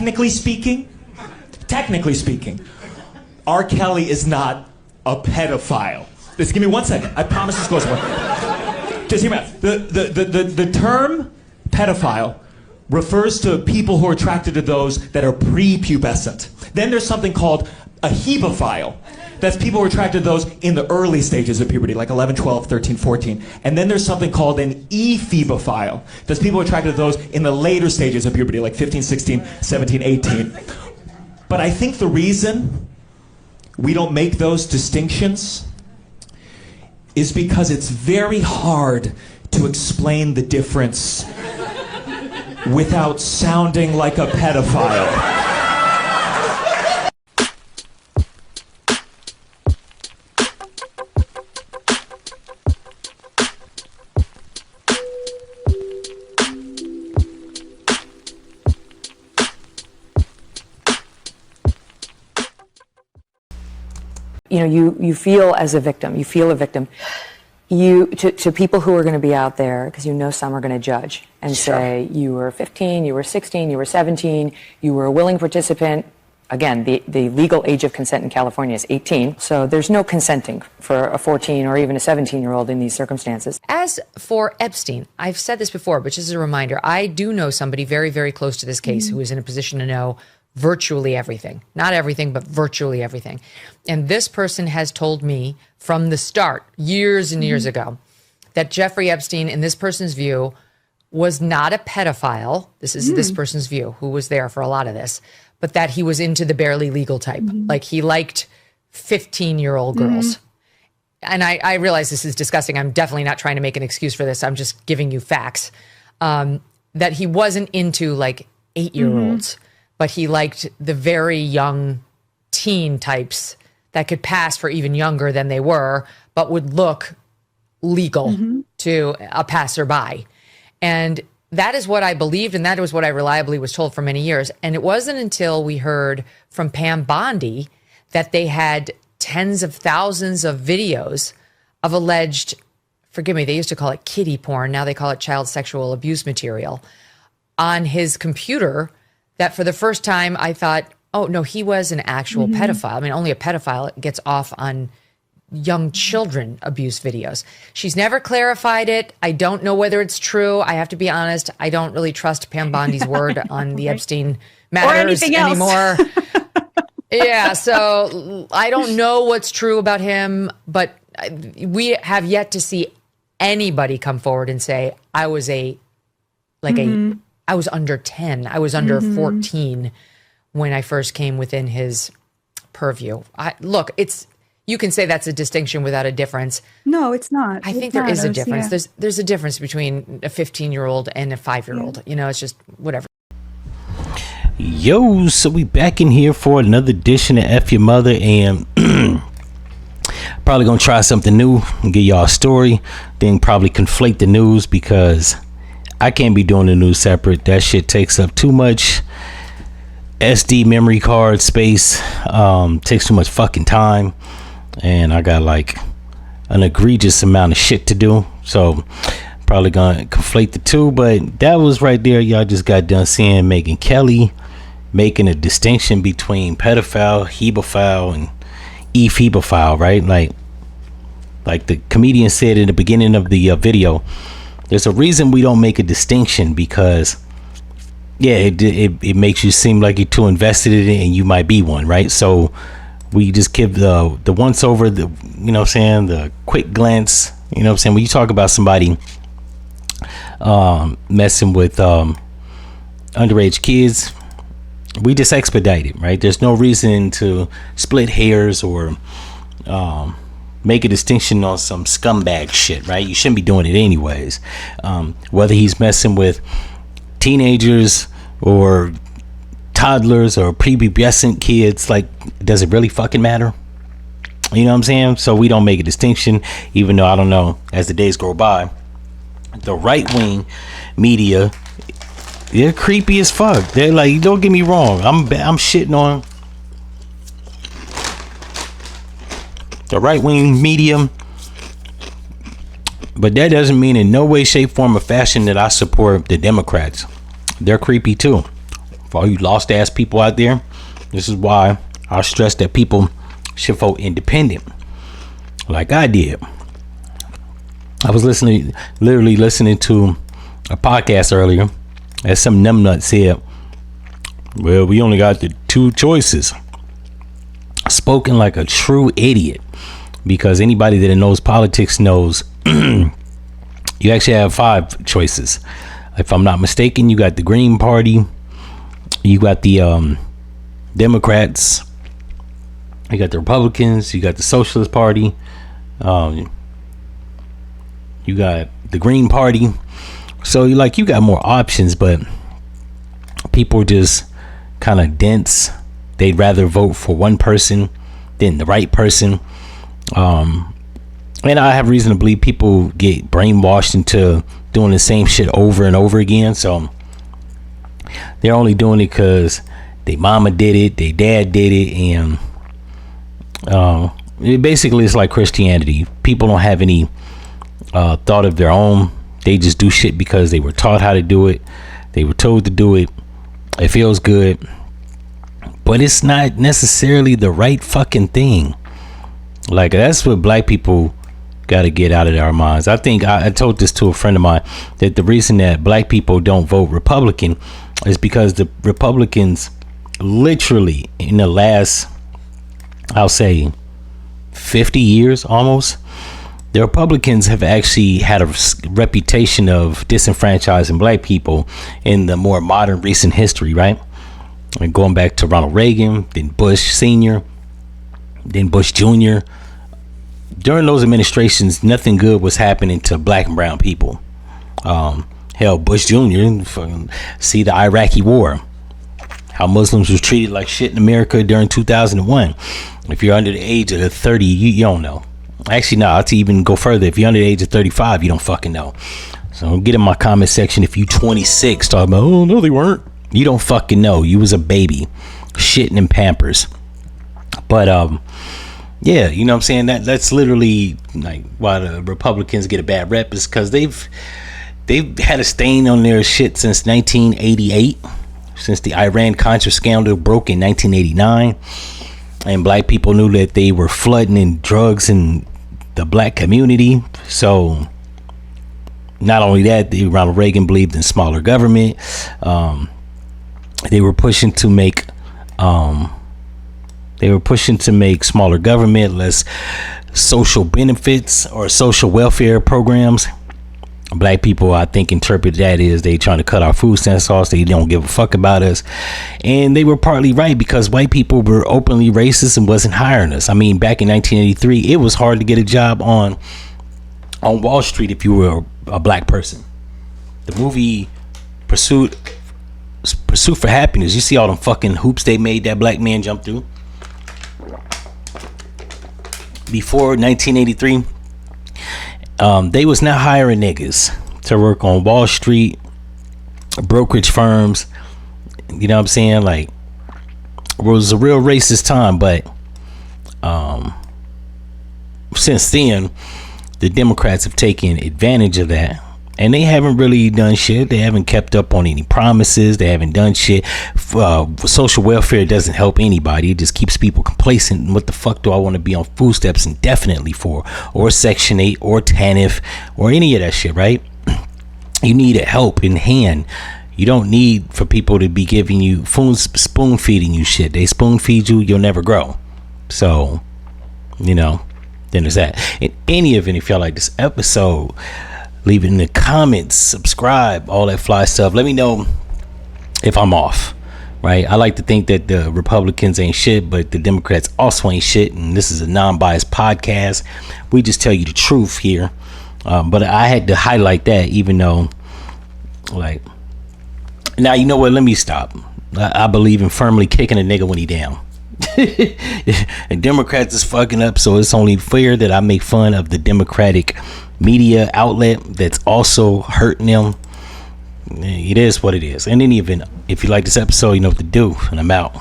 technically speaking, R. Kelly is not a pedophile. Just give me 1 second. I promise this goes away. Just hear me out. The term pedophile refers to people who are attracted to those that are prepubescent. Then there's something called a hebephile. That's people who are attracted to those in the early stages of puberty, like 11, 12, 13, 14. And then there's something called an ephebophile. That's people who are attracted to those in the later stages of puberty, like 15, 16, 17, 18. But I think the reason we don't make those distinctions is because it's very hard to explain the difference without sounding like a pedophile. You know, you feel as a victim. You feel a victim. To people who are going to be out there, because you know some are going to judge and say, you were 15, you were 16, you were 17, you were a willing participant. Again, the legal age of consent in California is 18, so there's no consenting for a 14 or even a 17-year-old in these circumstances. As for Epstein, I've said this before, but just as a reminder, I do know somebody very, very close to this case who is in a position to know virtually everything. Not everything, but virtually everything. And this person has told me from the start, years and years ago, that Jeffrey Epstein, in this person's view, was not a pedophile. This is this person's view, who was there for a lot of this, but that he was into the barely legal type. Like he liked 15-year-old girls. And I realize this is disgusting. I'm definitely not trying to make an excuse for this. I'm just giving you facts. That he wasn't into like 8-year-olds. But he liked the very young teen types that could pass for even younger than they were, but would look legal to a passerby. And that is what I believed, and that was what I reliably was told for many years. And it wasn't until we heard from Pam Bondi that they had tens of thousands of videos of alleged, forgive me, they used to call it kiddie porn, now they call it child sexual abuse material, on his computer, that for the first time I thought, oh, no, he was an actual pedophile. I mean, only a pedophile gets off on young children abuse videos. She's never clarified it. I don't know whether it's true. I have to be honest. I don't really trust Pam Bondi's word on the Epstein matters anymore. Yeah, so I don't know what's true about him, but we have yet to see anybody come forward and say, I was I was under 10. I was under 14 when I first came within his purview. Look, you can say that's a distinction without a difference. No, it's not. I think there is a difference. Yeah. There's a difference between a 15-year-old and a 5-year-old. Yeah. You know, it's just whatever. Yo, so we back in here for another edition of F-ya-Motha, and probably gonna try something new and give y'all a story, then probably conflate the news because I can't be doing the news separate. That shit takes up too much SD memory card space, takes too much fucking time, and I got like an egregious amount of shit to do, so probably gonna conflate the two. But that was right there. Y'all just got done seeing Megyn Kelly making a distinction between pedophile, hebephile, and ephebophile, right? Like the comedian said in the beginning of the video, there's a reason we don't make a distinction, because yeah, it makes you seem like you're too invested in it and you might be one, right? So we just give the once over, the, you know what I'm saying, the quick glance, you know what I'm saying? When you talk about somebody messing with underage kids, we just expedite it, right? There's no reason to split hairs or make a distinction on some scumbag shit, right? You shouldn't be doing it anyways. Whether he's messing with teenagers or toddlers or prepubescent kids, like, does it really fucking matter? You know what I'm saying? So we don't make a distinction, even though, I don't know, as the days go by, the right-wing media, they're creepy as fuck. They're like, don't get me wrong, I'm shitting on the right-wing media, but that doesn't mean in no way, shape, form, or fashion that I support the Democrats. They're creepy too. For all you lost ass people out there, this is why I stress that people should vote independent, like I did. I was literally listening to a podcast earlier, as some numbnut said, well, we only got the two choices. Spoken like a true idiot, because anybody that knows politics knows you actually have 5 choices. If I'm not mistaken, you got the Green Party, you got the Democrats, you got the Republicans, you got the Socialist Party, you got the Green Party. So you got more options, but people are just kind of dense. They'd rather vote for one person than the right person. And I have reason to believe people get brainwashed into doing the same shit over and over again. So they're only doing it because their mama did it, their dad did it, and basically it's like Christianity. People don't have any thought of their own. They just do shit because they were taught how to do it. They were told to do it. It feels good, but it's not necessarily the right fucking thing. Like, that's what black people got to get out of their minds. I think I told this to a friend of mine, that the reason that black people don't vote Republican is because the Republicans literally in the last, I'll say 50 years almost, the Republicans have actually had a reputation of disenfranchising black people in the more modern recent history, right? And going back to Ronald Reagan, then Bush Sr., then Bush Jr. During those administrations, nothing good was happening to black and brown people. Hell, Bush Jr., see the Iraqi war, how Muslims was treated like shit in America during 2001. If you're under the age of 30, you don't know. Actually, no, I'll even go further. If you're under the age of 35, you don't fucking know. So get in my comment section if you 26 talking about, oh no, they weren't. You don't fucking know. You was a baby shitting in Pampers. But yeah, you know what I'm saying? That's literally like why the Republicans get a bad rep, is because they've had a stain on their shit since 1988, since the Iran-Contra scandal broke in 1989, and black people knew that they were flooding in drugs in the black community. So not only that, Ronald Reagan believed in smaller government. They were pushing to make smaller government, less social benefits or social welfare programs. Black people, I think, interpret that as they trying to cut our food stamps off. They don't give a fuck about us. And they were partly right, because white people were openly racist and wasn't hiring us. I mean, back in 1983, it was hard to get a job on Wall Street if you were a black person. The movie Pursuit for Happiness, you see all them fucking hoops they made that black man jump through. Before 1983, they was not hiring niggas to work on Wall Street, brokerage firms. You know what I'm saying? Like, it was a real racist time. But since then, the Democrats have taken advantage of that, and they haven't really done shit. They haven't kept up on any promises. They haven't done shit. Social welfare doesn't help anybody. It just keeps people complacent. And what the fuck do I want to be on food stamps indefinitely for? Or Section 8 or TANF or any of that shit, right? You need a help in hand. You don't need for people to be giving you spoon feeding you shit. They spoon feed you, you'll never grow. So, you know, then there's that. In any event, if y'all like this episode, leave it in the comments, subscribe, all that fly stuff. Let me know if I'm off, right? I like to think that the Republicans ain't shit, but the Democrats also ain't shit, and this is a non-biased podcast. We just tell you the truth here. But I had to highlight that, even though, like, now, you know what? Let me stop. I believe in firmly kicking a nigga when he down. And Democrats is fucking up, so it's only fair that I make fun of the Democratic media outlet that's also hurting them. It is what it is. In any event, if you like this episode, you know what to do, and I'm out.